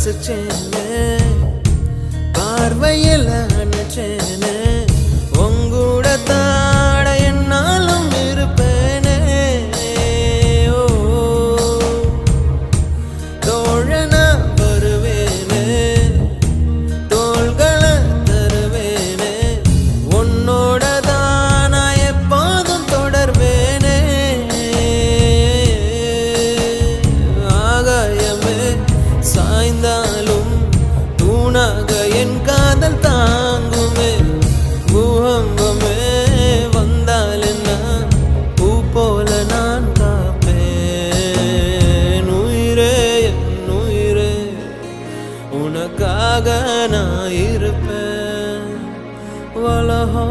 ரசிச்சேனே பார்வையில் நினைச்சேனே உங்கூட தாட என்னாலும் இருப்பேனே ஓ தோழனா வருவேனே தோள்களை தருவேனே உன்னோட தான் நான் எப்போதும் தொடர்வேனே ஆகாயமே சாய்ந்தாலும் தூணாக என் காதல் தாங்குமே பூகம்பமே வந்தால் என்ன பூ போல நான் காப்பேன் உயிரே என் உயிரே உனக்காக நான் இருப்பேன் வலஹோ